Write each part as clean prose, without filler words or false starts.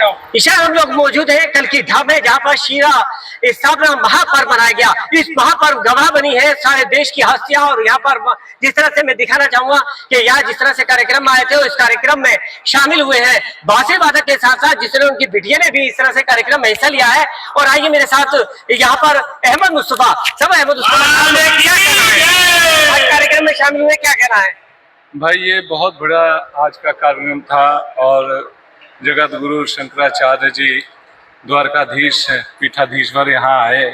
चाहते हो? इस हम लोग मौजूद हैं कल्की धाम में, जहाँ पर शीरा स्थापना महापर्व मनाया गया। इस महापर्व गवाह बनी है सारे देश की हस्तियां। और यहाँ पर जिस तरह से मैं दिखाना चाहूंगा कि यहाँ जिस तरह से कार्यक्रम आए थे, इस कार्यक्रम में शामिल हुए हैं बांसुरी वादक के साथ साथ जिस तरह उनकी बिटिया ने भी इस तरह से कार्यक्रम में हिस्सा लिया है। और आइए मेरे साथ यहाँ पर अहमद मुस्तफा, सब अहमद मुस्तफा क्या कहना है आज कार्यक्रम में शामिल हुए, क्या कहना है? भाई ये बहुत बड़ा आज का कार्यक्रम था और जगत गुरु शंकराचार्य जी द्वारकाधीश पीठाधीश्वर यहाँ आए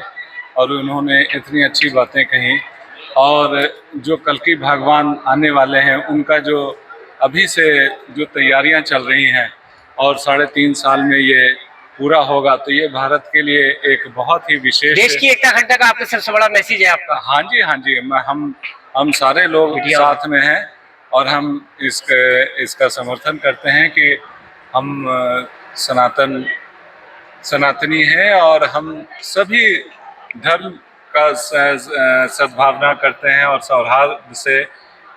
और उन्होंने इतनी अच्छी बातें कही। और जो कल्कि भगवान आने वाले हैं उनका जो अभी से जो तैयारियां चल रही हैं और 3.5 साल में ये पूरा होगा, तो ये भारत के लिए एक बहुत ही विशेष, देश की एकता अखंडता का आपका सबसे बड़ा मैसेज है आपका। हाँ जी, हम सारे लोग साथ में हैं और हम इसका समर्थन करते हैं कि हम सनातनी हैं और हम सभी धर्म का सद्भावना करते हैं और सौहार्द से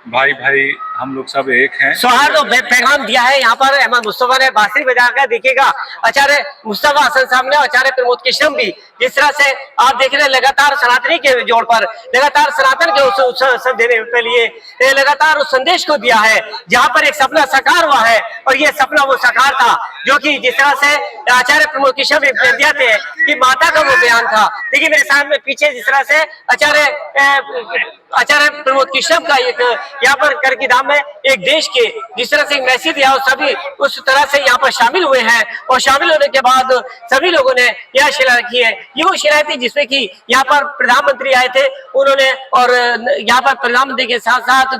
भाई हम लोग सब एक हैं। सौहार्द और पैगाम दिया है यहाँ पर अहमद मुस्तफा ने बांसुरी बजाकर। देखिएगा आचार्य मुस्तफा हसन साहब ने, आचार्य प्रमोद कृष्णम भी जिस तरह से आप देख रहे हैं लगातार सनातनी के जोड़ पर लगातार सनातन के उस देने के लिए लगातार उस संदेश को दिया है, जहाँ पर एक सपना साकार हुआ है। और ये सपना वो साकार था जो कि जिस तरह से आचार्य प्रमोद कृष्णम दिया थे कि माता का वो बयान था। देखिए मेरे सामने पीछे जिस तरह से आचार्य प्रमोद कृष्णम का एक यहाँ पर कल्कि धाम में एक देश के जिस तरह से मैसेज दिया और सभी उस तरह से यहाँ पर शामिल हुए हैं। और शामिल होने के बाद सभी लोगों ने यह शिला रखी है। ये वो शिला थी जिसमें कि यहाँ पर प्रधानमंत्री आए थे उन्होंने, और यहाँ पर प्रधानमंत्री के साथ साथ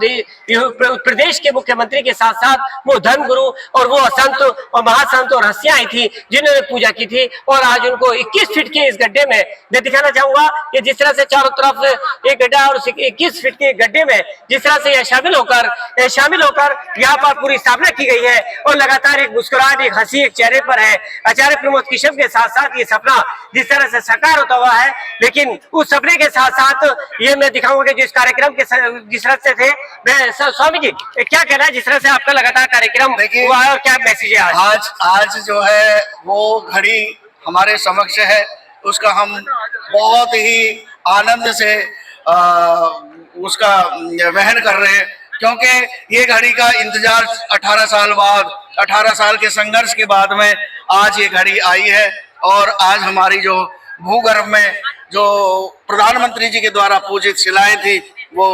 प्रदेश के मुख्यमंत्री के साथ साथ वो धर्मगुरु और वो संत और महासंत और हस्तियां आई थी जिन्होंने पूजा की थी। और आज उनको 21 फीट के इस गड्ढे में मैं दिखाना चाहूंगा कि जिस तरह से चारों तरफ एक गड्ढा और 21 फीट के गड्ढे में जिस तरह से यह शामिल होकर यहाँ पर पूरी स्थापना की गई है। और लगातार एक मुस्कुराहट, एक हंसी एक चेहरे पर है। आचार्य प्रमोद कृष्णम के साथ साथ ये सपना जिस तरह से साकार होता हुआ है, लेकिन उस सपने के साथ साथ ये मैं दिखाऊंगा कि जिस कार्यक्रम के जिस तरह से थे। मैं स्वामी जी क्या कहना है जिस तरह से आपका लगातार कार्यक्रम हुआ है और क्या मैसेज है आज जो है वो घड़ी हमारे समक्ष है, उसका हम बहुत ही आनंद से उसका वहन कर रहे हैं, क्योंकि ये घड़ी का इंतजार 18 साल बाद, 18 साल के संघर्ष के बाद में आज ये घड़ी आई है। और आज हमारी जो भूगर्भ में जो प्रधानमंत्री जी के द्वारा पूजित शिलाएं थी वो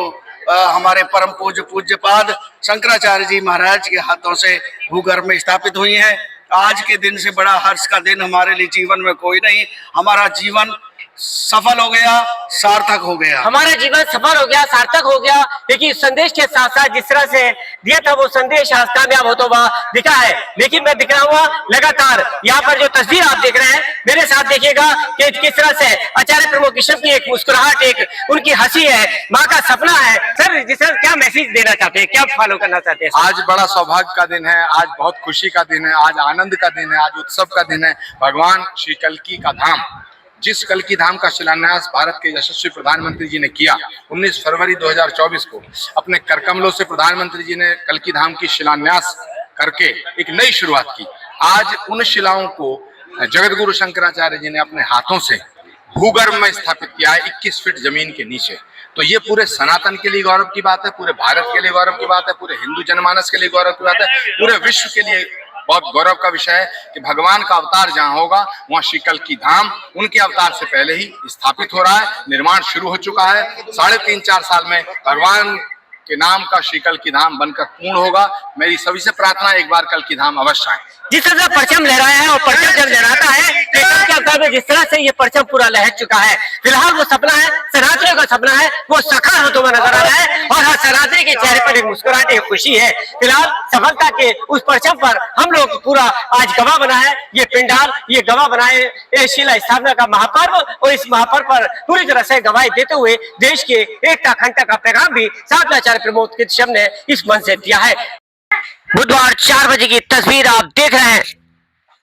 हमारे परम पूज्यपाद शंकराचार्य जी महाराज के हाथों से भूगर्भ में स्थापित हुई हैं। आज के दिन से बड़ा हर्ष का दिन हमारे लिए जीवन में कोई नहीं। हमारा जीवन सफल हो गया, सार्थक हो गया, हमारा जीवन सफल हो गया, सार्थक हो गया। लेकिन संदेश के साथ साथ जिस तरह से दिया था वो संदेश आज कामयाब होता हुआ दिखा है। लेकिन मैं दिख रहा हूँ लगातार यहाँ पर जो तस्वीर आप देख रहे हैं मेरे साथ, देखिएगा कि किस तरह से आचार्य प्रमोद कृष्णम की एक मुस्कुराहट, एक उनकी हंसी है, माँ का सपना है। सर जिस तरह क्या मैसेज देना चाहते हैं, क्या फॉलो करना चाहते हैं? आज बड़ा सौभाग्य का दिन है, आज बहुत खुशी का दिन है, आज आनंद का दिन है, आज उत्सव का दिन है। भगवान श्री कल्कि का धाम, जिस कल्कि धाम का शिलान्यास भारत के यशस्वी प्रधानमंत्री जी ने किया 19 फरवरी 2024 को, अपने कर कमलों से प्रधानमंत्री जी ने कल्कि धाम की शिलान्यास करके एक नई शुरुआत की। आज उन शिलाओं को जगत गुरु शंकराचार्य जी ने अपने हाथों से भूगर्भ में स्थापित किया है, 21 फीट जमीन के नीचे। तो ये पूरे सनातन के लिए गौरव की बात है, पूरे भारत के लिए गौरव की बात है, पूरे हिंदू जनमानस के लिए गौरव की बात है, पूरे विश्व के लिए बहुत गौरव का विषय है कि भगवान का अवतार जहां होगा वहां श्री कल्कि धाम उनके अवतार से पहले ही स्थापित हो रहा है, निर्माण शुरू हो चुका है। 3.5-4 साल में भगवान के नाम का श्री कल्कि धाम बनकर पूर्ण होगा। मेरी सभी से प्रार्थना, एक बार कल्कि धाम अवश्य आए। जिस तरह से परचम लहराया है और परचम जब लहराता है तो जिस तरह से ये परचम पूरा लहर चुका है। फिलहाल वो सपना है, सनातनियों का सपना है, वो साकार होता हुआ नजर आ रहा है। और हर सनातनी के चेहरे पर एक मुस्कुराहट, एक खुशी है। फिलहाल सफलता के उस परचम पर हम लोग पूरा आज गवाह बना है। ये पिंडाल, ये गवाह बनाए ये शिला स्थापना का महापर्व, और इस महापर्व पर पूरी तरह से गवाही देते हुए देश के एकता अखंडता का पैगाम भी साथ आचार्य प्रमोद कृष्णम ने इस मंच से दिया है। बुधवार 4 बजे की तस्वीर आप देख रहे हैं।